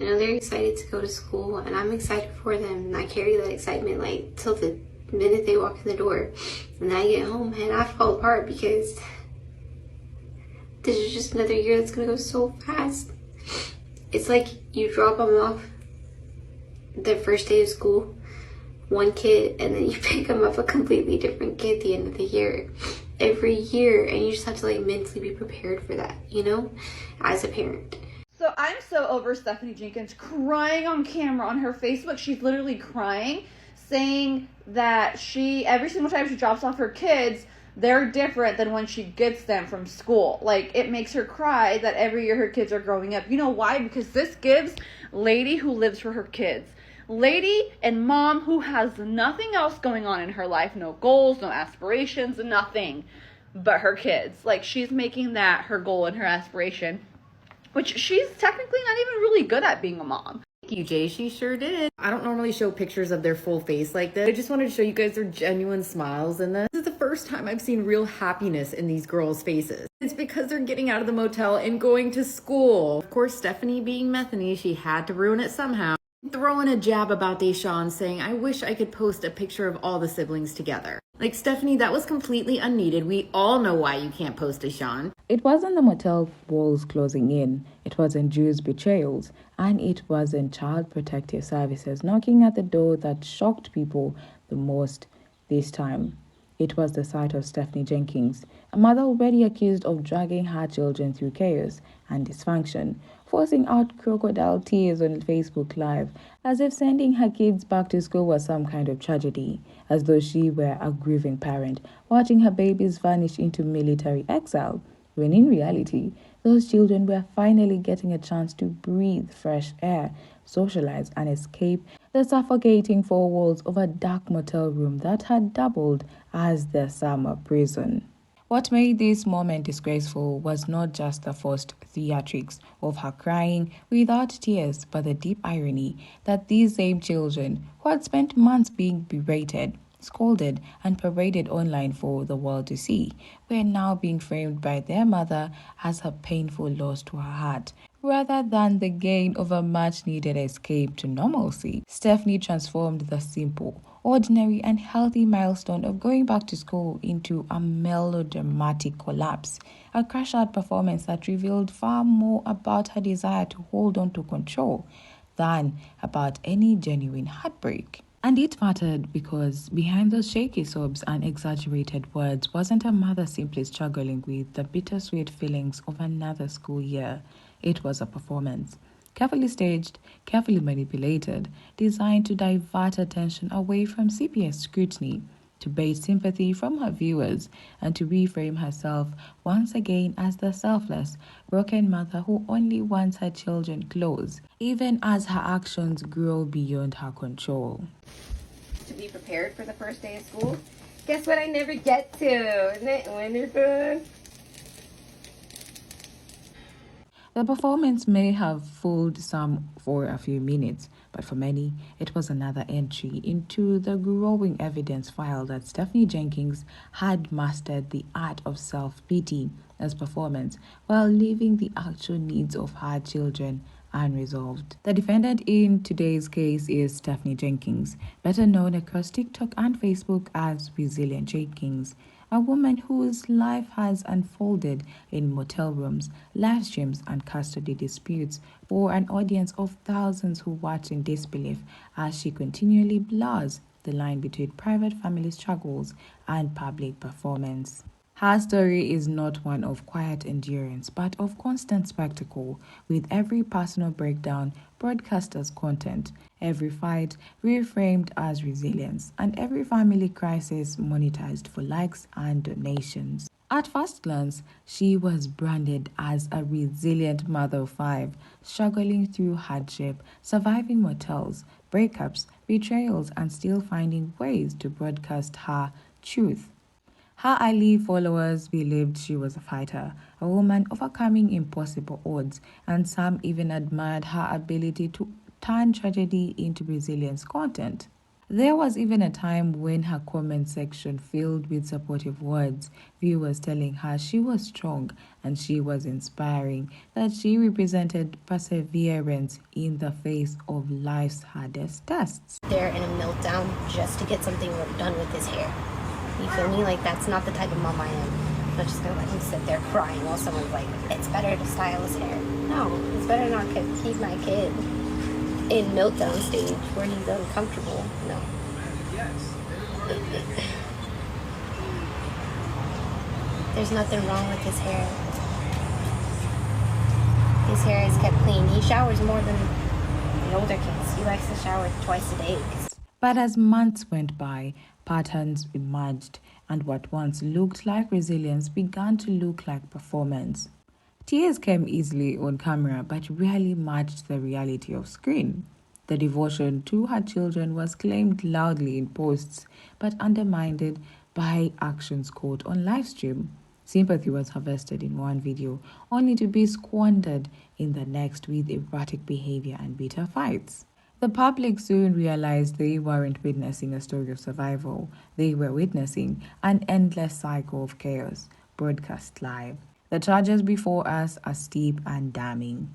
You know, they're excited to go to school, and I'm excited for them, and I carry that excitement like till the minute they walk in the door. And then I get home and I fall apart because this is just another year that's gonna go so fast. It's like you drop them off the first day of school, one kid, and then you pick them up a completely different kid at the end of the year. Every year, and you just have to like mentally be prepared for that, you know, as a parent. So I'm so over Stephanie Jenkins crying on camera on her Facebook. She's literally crying, saying that every single time she drops off her kids, they're different than when she gets them from school. Like, it makes her cry that every year her kids are growing up. You know why? Because this gives lady who lives for her kids, lady and mom who has nothing else going on in her life, no goals, no aspirations, nothing but her kids. Like, she's making that her goal and her aspiration, which she's technically not even really good at being a mom. Thank you, Jay. She sure did. I don't normally show pictures of their full face like this. I just wanted to show you guys their genuine smiles in this. This is the first time I've seen real happiness in these girls' faces. It's because they're getting out of the motel and going to school. Of course, Stephanie being Methany, she had to ruin it somehow. Throwing a jab about Deshawn, saying, I wish I could post a picture of all the siblings together. Like, Stephanie, that was completely unneeded. We all know why you can't post Deshawn. It wasn't the motel walls closing in, it wasn't Jews' betrayals, and it wasn't Child Protective Services knocking at the door that shocked people the most this time. It was the sight of Stephanie Jenkins, a mother already accused of dragging her children through chaos and dysfunction, forcing out crocodile tears on Facebook Live, as if sending her kids back to school was some kind of tragedy, as though she were a grieving parent watching her babies vanish into military exile, when in reality, those children were finally getting a chance to breathe fresh air, socialize, and escape the suffocating four walls of a dark motel room that had doubled as their summer prison. What made this moment disgraceful was not just the forced theatrics of her crying without tears, but the deep irony that these same children, who had spent months being berated, scolded, and paraded online for the world to see, were now being framed by their mother as a painful loss to her heart, rather than the gain of a much-needed escape to normalcy. Stephanie transformed the simple, ordinary, and healthy milestone of going back to school into a melodramatic collapse, a crash-out performance that revealed far more about her desire to hold on to control than about any genuine heartbreak. And it mattered because behind those shaky sobs and exaggerated words wasn't a mother simply struggling with the bittersweet feelings of another school year. It was a performance, carefully staged, carefully manipulated, designed to divert attention away from CPS scrutiny, to bait sympathy from her viewers, and to reframe herself once again as the selfless, broken mother who only wants her children close, even as her actions grow beyond her control. To be prepared for the first day of school. Guess what I never get to? Isn't it wonderful? The performance may have fooled some for a few minutes, but for many, it was another entry into the growing evidence file that Stephanie Jenkins had mastered the art of self-pity as performance while leaving the actual needs of her children unresolved. The defendant in today's case is Stephanie Jenkins, better known across TikTok and Facebook as Resilient Jenkins, a woman whose life has unfolded in motel rooms, live streams, and custody disputes for an audience of thousands who watch in disbelief as she continually blurs the line between private family struggles and public performance. Her story is not one of quiet endurance, but of constant spectacle, with every personal breakdown broadcast as content, every fight reframed as resilience, and every family crisis monetized for likes and donations. At first glance, she was branded as a resilient mother of five, struggling through hardship, surviving motels, breakups, betrayals, and still finding ways to broadcast her truth. Her early followers believed she was a fighter, a woman overcoming impossible odds, and some even admired her ability to turn tragedy into resilience content. There was even a time when her comment section filled with supportive words, viewers telling her she was strong and she was inspiring, that she represented perseverance in the face of life's hardest tests. There in a meltdown just to get something done with his hair. You feel me? Like, that's not the type of mom I am. I'm not just gonna let him sit there crying while someone's like, it's better to style his hair. No, it's better not to keep my kid in meltdown stage where he's uncomfortable. No. There's nothing wrong with his hair. His hair is kept clean. He showers more than the older kids. He likes to shower twice a day. But as months went by, patterns emerged, and what once looked like resilience began to look like performance. Tears came easily on camera, but rarely matched the reality of screen. The devotion to her children was claimed loudly in posts, but undermined by actions caught on livestream. Sympathy was harvested in one video, only to be squandered in the next with erratic behavior and bitter fights. The public soon realized they weren't witnessing a story of survival. They were witnessing an endless cycle of chaos, broadcast live. The charges before us are steep and damning.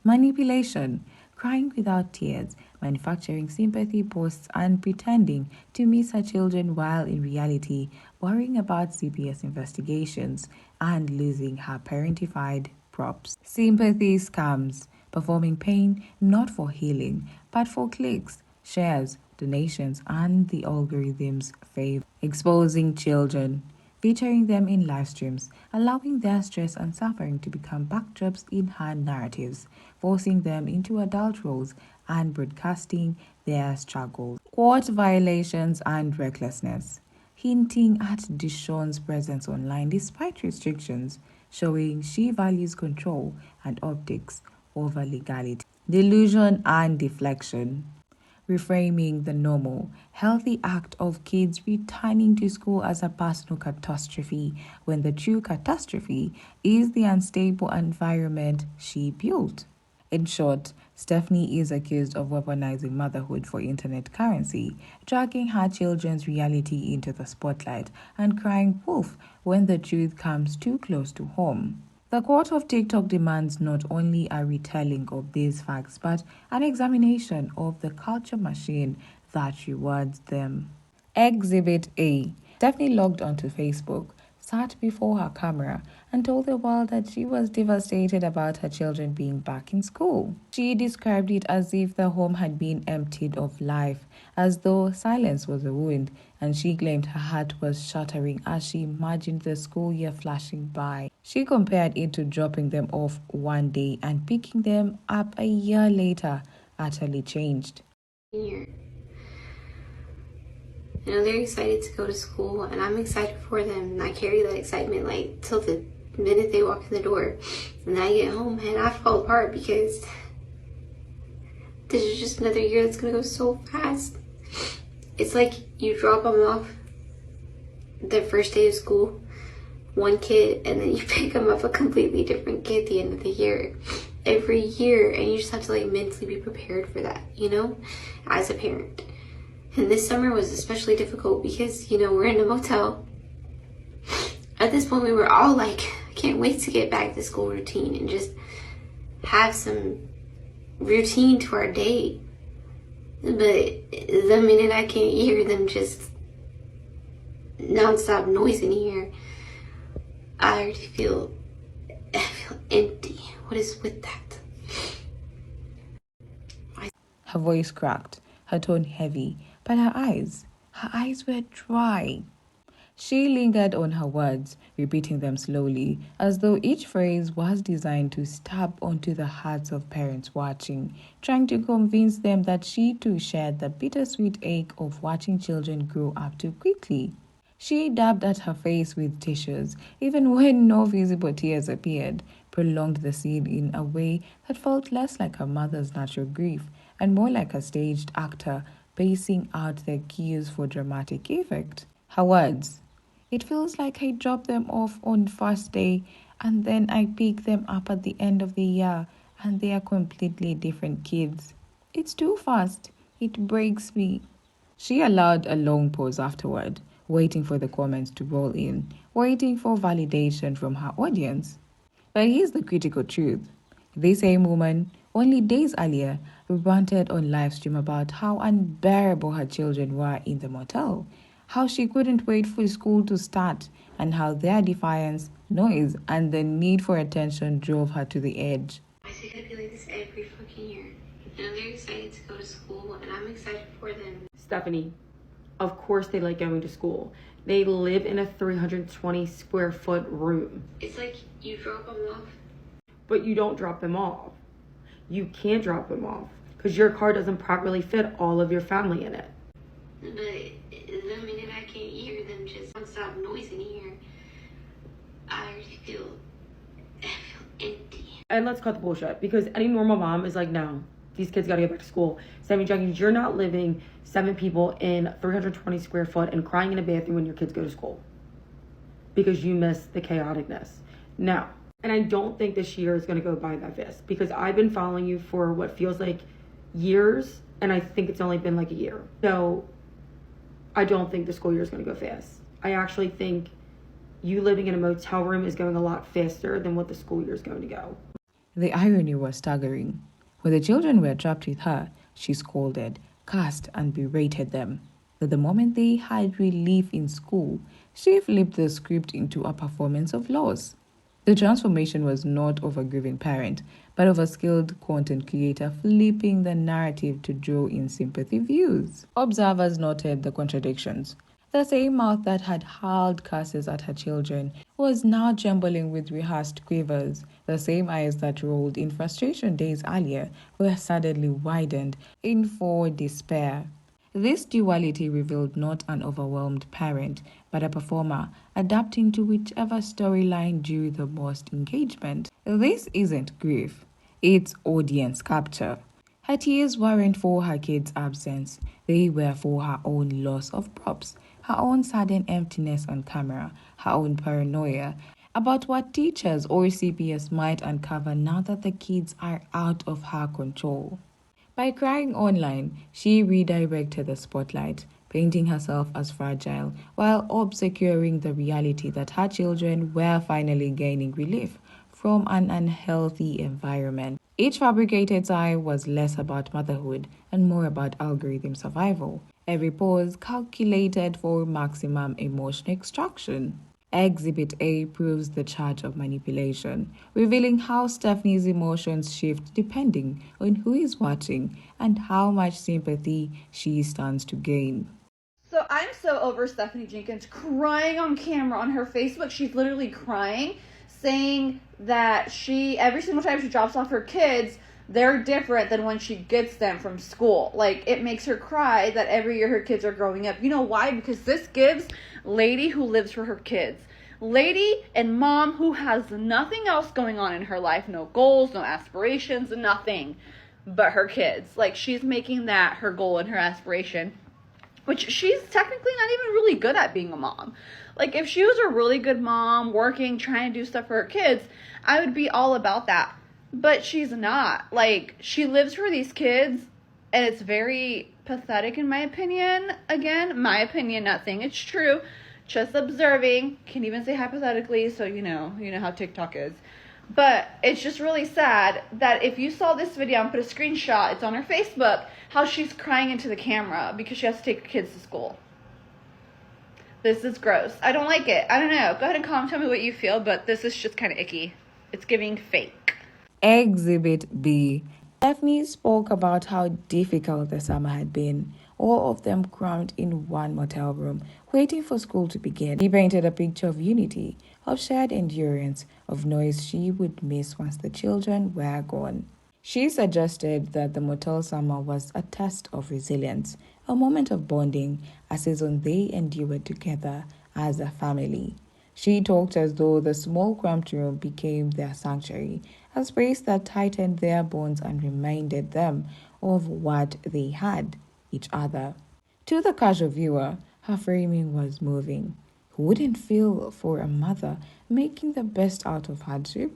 Manipulation, crying without tears, manufacturing sympathy posts and pretending to miss her children while in reality worrying about CPS investigations and losing her parentified props. Sympathy scams, performing pain not for healing, but for clicks, shares, donations, and the algorithm's favor. Exposing children, featuring them in live streams, allowing their stress and suffering to become backdrops in her narratives, forcing them into adult roles and broadcasting their struggles. Court violations and recklessness, hinting at Dishon's presence online despite restrictions, showing she values control and optics over legality. Delusion and deflection, reframing the normal, healthy act of kids returning to school as a personal catastrophe when the true catastrophe is the unstable environment she built. In short, Stephanie is accused of weaponizing motherhood for internet currency, dragging her children's reality into the spotlight, and crying wolf when the truth comes too close to home. The court of TikTok demands not only a retelling of these facts, but an examination of the culture machine that rewards them. Exhibit A. Stephanie logged onto Facebook, sat before her camera, and told the world that she was devastated about her children being back in school. She described it as if the home had been emptied of life, as though silence was a wound, and she claimed her heart was shattering as she imagined the school year flashing by. She compared it to dropping them off one day and picking them up a year later, utterly changed. Here. You know, they're excited to go to school, and I'm excited for them, and I carry that excitement like till the minute they walk in the door. And then I get home and I fall apart because this is just another year that's gonna go so fast. It's like you drop them off the first day of school, one kid, and then you pick them up a completely different kid at the end of the year. Every year, and you just have to like mentally be prepared for that, you know, as a parent. And this summer was especially difficult because, you know, we're in a motel. At this point, we were all like, I can't wait to get back to school routine and just have some routine to our day. But the minute I can't hear them just nonstop noise in here, I already feel empty. What is with that? Her voice cracked, her tone heavy, but her eyes were dry. She lingered on her words, repeating them slowly, as though each phrase was designed to stab onto the hearts of parents watching, trying to convince them that she too shared the bittersweet ache of watching children grow up too quickly. She dabbed at her face with tissues, even when no visible tears appeared, prolonged the scene in a way that felt less like her mother's natural grief and more like a staged actor pacing out their cues for dramatic effect. Her words, "It feels like I dropped them off on first day and then I pick them up at the end of the year and they are completely different kids. It's too fast. It breaks me." She allowed a long pause afterward, waiting for the comments to roll in, waiting for validation from her audience. But here's the critical truth. This same woman, only days earlier, ranted on livestream about how unbearable her children were in the motel, how she couldn't wait for school to start, and how their defiance, noise, and the need for attention drove her to the edge. I think I'd be like this every fucking year. And I'm very excited to go to school, and I'm excited for them. Stephanie, of course they like going to school. They live in a 320 square foot room. It's like you drop them off. But you don't drop them off. You can't drop them off because your car doesn't properly fit all of your family in it. But the minute I can't hear them just non-stop noise in here, I already feel empty. And let's cut the bullshit because any normal mom is like, no, these kids gotta get back to school. Sammy Jenkins, you're not living 7 people in 320 square foot and crying in a bathroom when your kids go to school because you miss the chaoticness. Now, and I don't think this year is gonna go by that fast because I've been following you for what feels like years, and I think it's only been like a year. So I don't think the school year is gonna go fast. I actually think you living in a motel room is going a lot faster than what the school year is going to go. The irony was staggering. When the children were trapped with her, she scolded, cursed, and berated them. But the moment they had relief in school, she flipped the script into a performance of loss. The transformation was not of a grieving parent, but of a skilled content creator flipping the narrative to draw in sympathy views. Observers noted the contradictions. The same mouth that had hurled curses at her children was now trembling with rehearsed quivers. The same eyes that rolled in frustration days earlier were suddenly widened in for despair. This duality revealed not an overwhelmed parent, but a performer adapting to whichever storyline drew the most engagement. This isn't grief, it's audience capture. Her tears weren't for her kid's absence, they were for her own loss of props, her own sudden emptiness on camera, her own paranoia about what teachers or CPS might uncover now that the kids are out of her control. By crying online, she redirected the spotlight, painting herself as fragile while obscuring the reality that her children were finally gaining relief from an unhealthy environment. Each fabricated tie was less about motherhood and more about algorithm survival. Every pause calculated for maximum emotion extraction. Exhibit A proves the charge of manipulation, revealing how Stephanie's emotions shift depending on who is watching and how much sympathy she stands to gain. So I'm so over Stephanie Jenkins crying on camera on her Facebook. She's literally crying, saying that every single time she drops off her kids, they're different than when she gets them from school. Like, it makes her cry that every year her kids are growing up. You know why? Because this gives lady who lives for her kids. Lady and mom who has nothing else going on in her life. No goals, no aspirations, nothing but her kids. Like, she's making that her goal and her aspiration. Which she's technically not even really good at being a mom. Like, if she was a really good mom, working, trying to do stuff for her kids, I would be all about that. But she's not. Like, she lives for these kids, and it's very pathetic in my opinion. Again, my opinion, not saying it's true. Just observing. Can't even say hypothetically, so you know how TikTok is. But it's just really sad that if you saw this video and put a screenshot, it's on her Facebook, how she's crying into the camera because she has to take her kids to school. This is gross. I don't like it. I don't know. Go ahead and comment, tell me what you feel, but this is just kind of icky. It's giving fake. Exhibit B. Stephanie spoke about how difficult the summer had been, all of them crammed in one motel room, waiting for school to begin. He painted a picture of unity, of shared endurance, of noise she would miss once the children were gone. She suggested that the motel summer was a test of resilience, a moment of bonding, a season they endured together as a family. She talked as though the small cramped room became their sanctuary, a space that tightened their bonds and reminded them of what they had, each other. To the casual viewer, her framing was moving. Who wouldn't feel for a mother making the best out of hardship?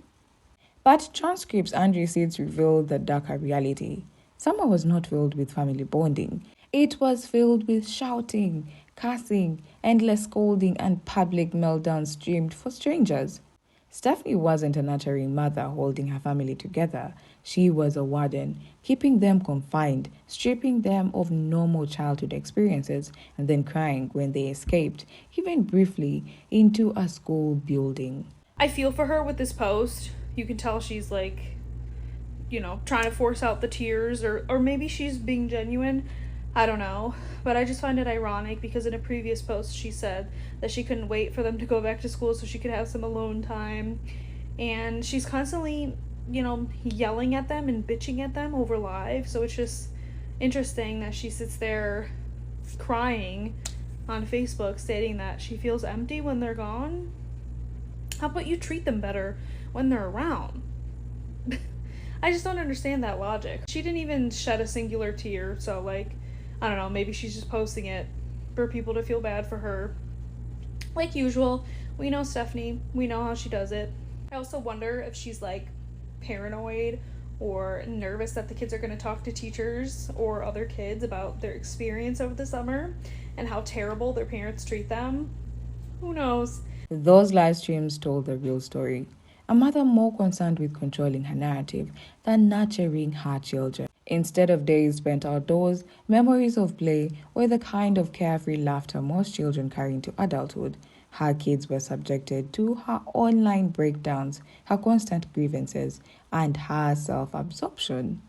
But transcripts and receipts revealed the darker reality. Summer was not filled with family bonding. It was filled with shouting, cussing, endless scolding, and public meltdowns streamed for strangers. Stephanie wasn't a nurturing mother holding her family together. She was a warden, keeping them confined, stripping them of normal childhood experiences, and then crying when they escaped, even briefly, into a school building. I feel for her with this post. You can tell she's like, trying to force out the tears, or maybe she's being genuine. I don't know. But I just find it ironic because in a previous post she said that she couldn't wait for them to go back to school so she could have some alone time. And she's constantly, yelling at them and bitching at them over live. So it's just interesting that she sits there crying on Facebook stating that she feels empty when they're gone. How about you treat them better when they're around? I just don't understand that logic. She didn't even shed a singular tear, so I don't know, maybe she's just posting it for people to feel bad for her. Like usual, we know Stephanie, we know how she does it. I also wonder if she's paranoid or nervous that the kids are going to talk to teachers or other kids about their experience over the summer and how terrible their parents treat them. Who knows? Those live streams told the real story. A mother more concerned with controlling her narrative than nurturing her children. Instead of days spent outdoors, memories of play were the kind of carefree laughter most children carry into adulthood. Her kids were subjected to her online breakdowns, her constant grievances, and her self-absorption.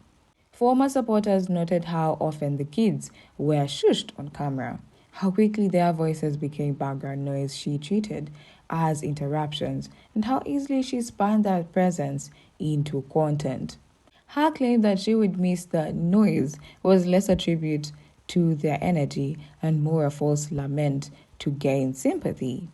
Former supporters noted how often the kids were shushed on camera, how quickly their voices became background noise she treated as interruptions, and how easily she spun their presence into content. Her claim that she would miss the noise was less a tribute to their energy and more a false lament to gain sympathy.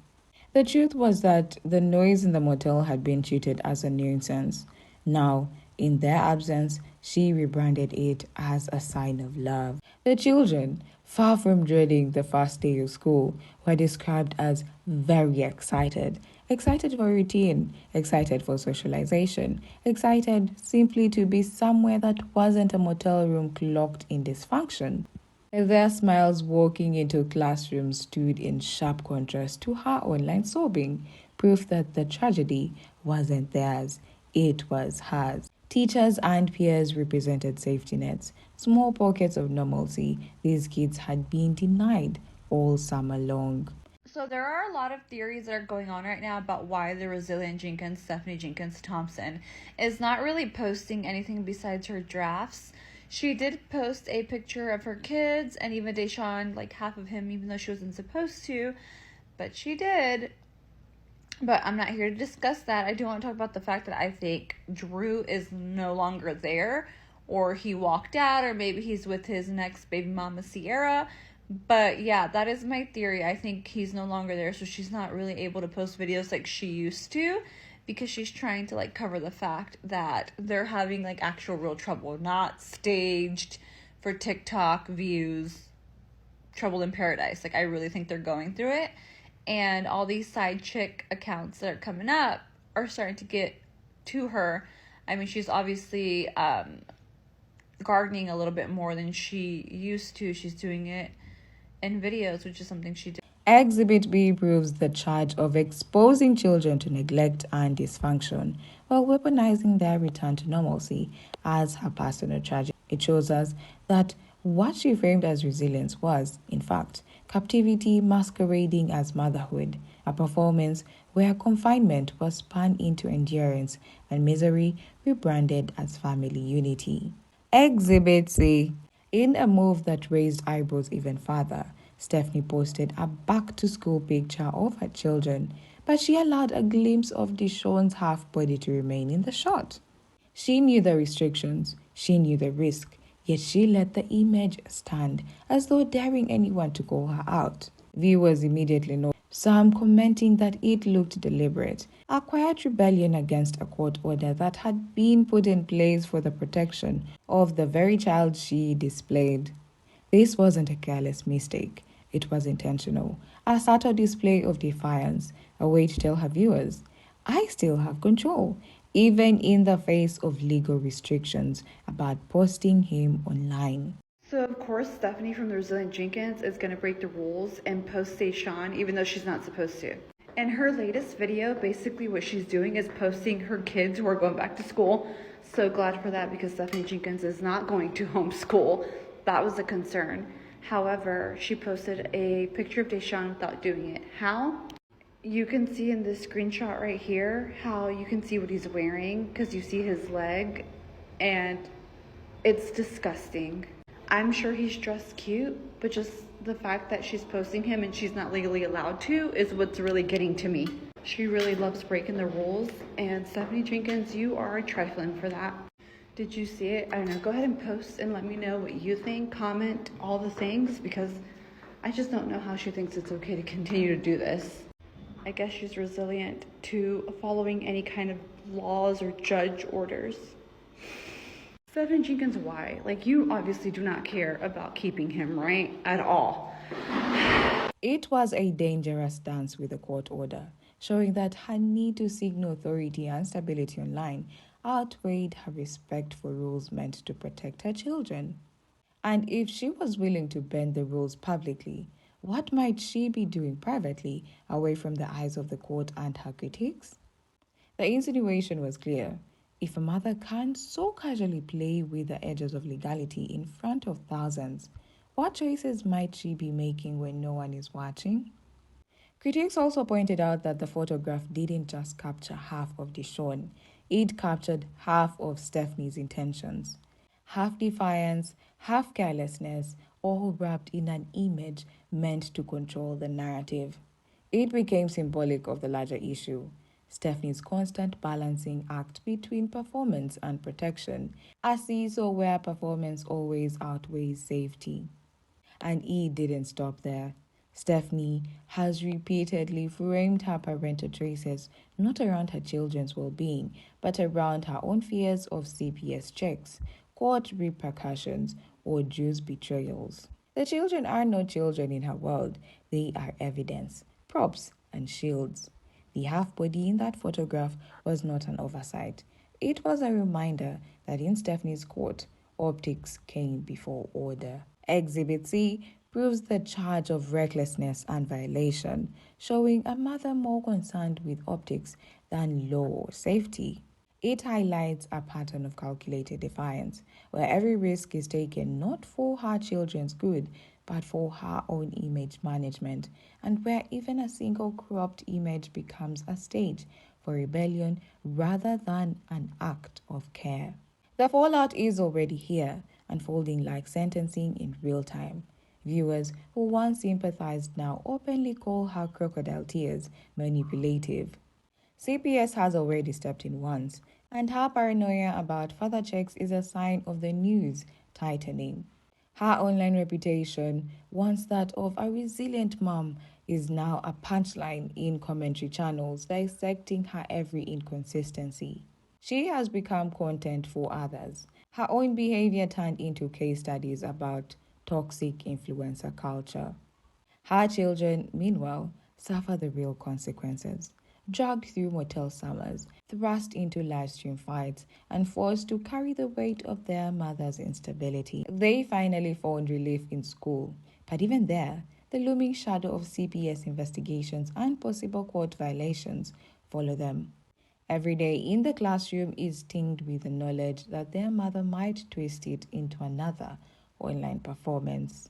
The truth was that the noise in the motel had been treated as a nuisance. Now, in their absence, she rebranded it as a sign of love. The children, far from dreading the first day of school, were described as very excited. Excited for routine, excited for socialization, excited simply to be somewhere that wasn't a motel room clocked in dysfunction. Their smiles walking into classrooms stood in sharp contrast to her online sobbing, proof that the tragedy wasn't theirs, it was hers. Teachers and peers represented safety nets, small pockets of normalcy these kids had been denied all summer long. So there are a lot of theories that are going on right now about why the resilient Jenkins, Stephanie Jenkins Thompson, is not really posting anything besides her drafts. She did post a picture of her kids and even Deshaun, half of him, even though she wasn't supposed to, but she did. But I'm not here to discuss that. I do want to talk about the fact that I think Drew is no longer there, or he walked out, or maybe he's with his next baby mama, Sierra. But yeah, that is my theory. I think he's no longer there, so she's not really able to post videos like she used to, because she's trying to cover the fact that they're having actual real trouble, not staged for TikTok views, trouble in paradise. I really think they're going through it. And all these side chick accounts that are coming up are starting to get to her. I mean, she's obviously gardening a little bit more than she used to. She's doing it in videos, which is something she did. Exhibit B proves the charge of exposing children to neglect and dysfunction while weaponizing their return to normalcy as her personal tragedy. It shows us that what she framed as resilience was, in fact, captivity masquerading as motherhood, a performance where confinement was spun into endurance and misery rebranded as family unity. Exhibit C. In a move that raised eyebrows even further, Stephanie posted a back-to-school picture of her children, but she allowed a glimpse of Deshaun's half-body to remain in the shot. She knew the restrictions, she knew the risk, yet she let the image stand as though daring anyone to call her out. Viewers immediately noticed, some commenting that it looked deliberate, a quiet rebellion against a court order that had been put in place for the protection of the very child she displayed. This wasn't a careless mistake. It was intentional, a subtle display of defiance, a way to tell her viewers, I still have control, even in the face of legal restrictions about posting him online. So, of course, Stephanie from the Resilient Jenkins is going to break the rules and post Sean even though she's not supposed to. In her latest video, basically what she's doing is posting her kids who are going back to school. So glad for that because Stephanie Jenkins is not going to homeschool. That was a concern. However, she posted a picture of Deshaun without doing it. How? You can see in this screenshot right here how you can see what he's wearing because you see his leg and it's disgusting. I'm sure he's dressed cute, but just the fact that she's posting him and she's not legally allowed to is what's really getting to me. She really loves breaking the rules, and Stephanie Jenkins, you are trifling for that. Did you see it? I don't know. Go ahead and post and let me know what you think. Comment all the things because I just don't know how she thinks it's okay to continue to do this. I guess she's resilient to following any kind of laws or judge orders. Stephanie Jenkins, why? Like, you obviously do not care about keeping him, right? At all. It was a dangerous dance with a court order, showing that her need to signal authority and stability online outweighed her respect for rules meant to protect her children. And if she was willing to bend the rules publicly, what might she be doing privately, away from the eyes of the court and her critics? The insinuation was clear. If a mother can so casually play with the edges of legality in front of thousands, what choices might she be making when no one is watching? Critics also pointed out that the photograph didn't just capture half of Deshaun, it captured half of Stephanie's intentions. Half defiance, half carelessness, all wrapped in an image meant to control the narrative. It became symbolic of the larger issue. Stephanie's constant balancing act between performance and protection, a seesaw where performance always outweighs safety. And it didn't stop there. Stephanie has repeatedly framed her parental choices not around her children's well-being, but around her own fears of CPS checks, court repercussions, or Jews' betrayals. The children are not children in her world. They are evidence, props, and shields. The half-body in that photograph was not an oversight. It was a reminder that in Stephanie's court, optics came before order. Exhibit C proves the charge of recklessness and violation, showing a mother more concerned with optics than law or safety. It highlights a pattern of calculated defiance, where every risk is taken not for her children's good, but for her own image management, and where even a single cropped image becomes a stage for rebellion rather than an act of care. The fallout is already here, unfolding like sentencing in real time. Viewers who once sympathized now openly call her crocodile tears manipulative. CPS has already stepped in once, and her paranoia about further checks is a sign of the news tightening. Her online reputation, once that of a resilient mom, is now a punchline in commentary channels dissecting her every inconsistency. She has become content for others. Her own behavior turned into case studies about toxic influencer culture. Her children, meanwhile, suffer the real consequences. Dragged through motel summers, thrust into live stream fights, and forced to carry the weight of their mother's instability. They finally found relief in school, but even there, the looming shadow of CPS investigations and possible court violations follow them. Every day in the classroom is tinged with the knowledge that their mother might twist it into another online performance.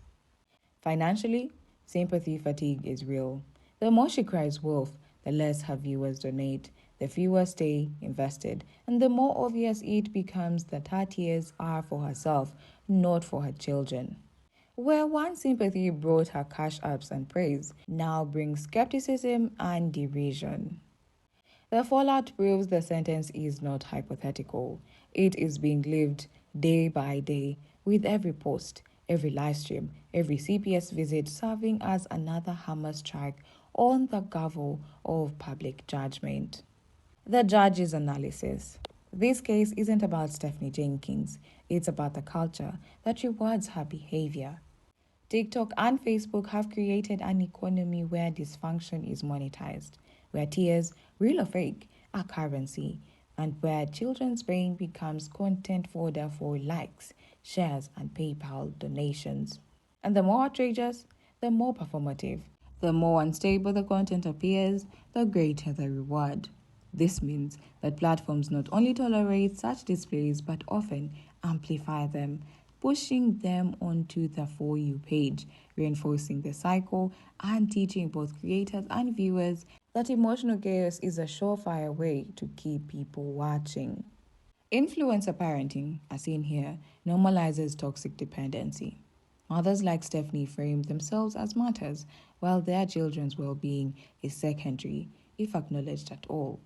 Financially, sympathy fatigue is real. The more she cries wolf, the less her viewers donate, the fewer stay invested, and the more obvious it becomes that her tears are for herself, not for her children. Where one sympathy brought her cash ups and praise, now brings skepticism and derision. The fallout proves the sentence is not hypothetical. It is being lived day by day, with every post, every live stream, every CPS visit serving as another hammer strike on the gavel of public judgment. The judge's analysis. This case isn't about Stephanie Jenkins. It's about the culture that rewards her behavior. TikTok and Facebook have created an economy where dysfunction is monetized, where tears, real or fake, are currency, and where children's brain becomes content fodder for likes, shares, and PayPal donations. And the more outrageous, the more performative. The more unstable the content appears, the greater the reward. This means that platforms not only tolerate such displays but often amplify them, pushing them onto the For You page, reinforcing the cycle and teaching both creators and viewers that emotional chaos is a surefire way to keep people watching. Influencer parenting, as seen here, normalizes toxic dependency. Mothers like Stephanie frame themselves as martyrs, while their children's well being is secondary, if acknowledged at all.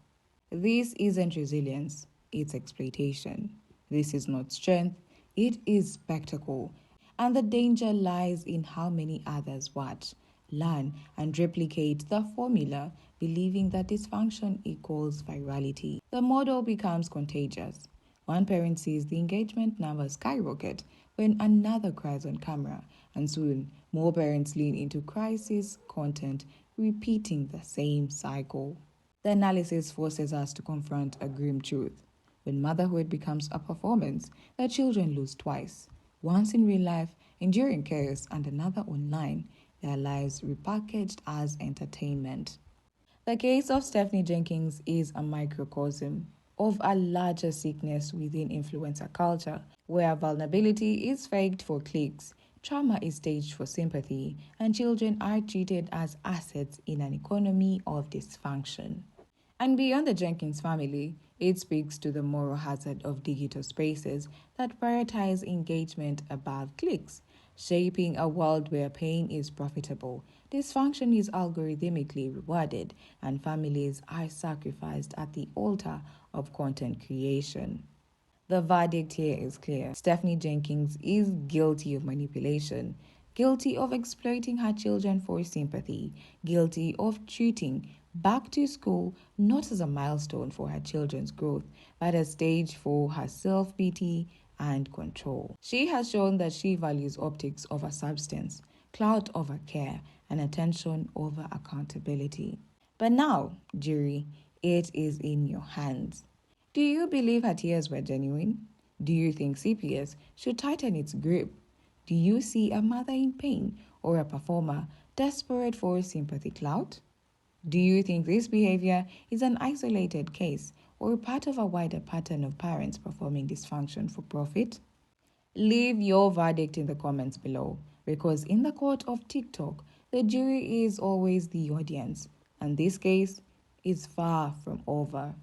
This isn't resilience, it's exploitation. This is not strength, it is spectacle. And the danger lies in how many others watch, learn, and replicate the formula, believing that dysfunction equals virality. The model becomes contagious. One parent sees the engagement numbers skyrocket when another cries on camera, and soon more parents lean into crisis content, repeating the same cycle. The analysis forces us to confront a grim truth. When motherhood becomes a performance, the children lose twice. Once in real life, enduring chaos, and another online, their lives repackaged as entertainment. The case of Stephanie Jenkins is a microcosm of a larger sickness within influencer culture, where vulnerability is faked for clicks, trauma is staged for sympathy, and children are treated as assets in an economy of dysfunction. And beyond the Jenkins family, it speaks to the moral hazard of digital spaces that prioritize engagement above clicks, shaping a world where pain is profitable, dysfunction is algorithmically rewarded, and families are sacrificed at the altar of content creation. The verdict here is clear. Stephanie Jenkins is guilty of manipulation, guilty of exploiting her children for sympathy, guilty of treating back to school not as a milestone for her children's growth, but a stage for her self-pity and control. She has shown that she values optics over substance, clout over care, and attention over accountability. But now, jury, it is in your hands. Do you believe her tears were genuine? Do you think CPS should tighten its grip? Do you see a mother in pain or a performer desperate for sympathy clout? Do you think this behavior is an isolated case or part of a wider pattern of parents performing dysfunction for profit? Leave your verdict in the comments below, because in the court of TikTok, the jury is always the audience, and this case is far from over.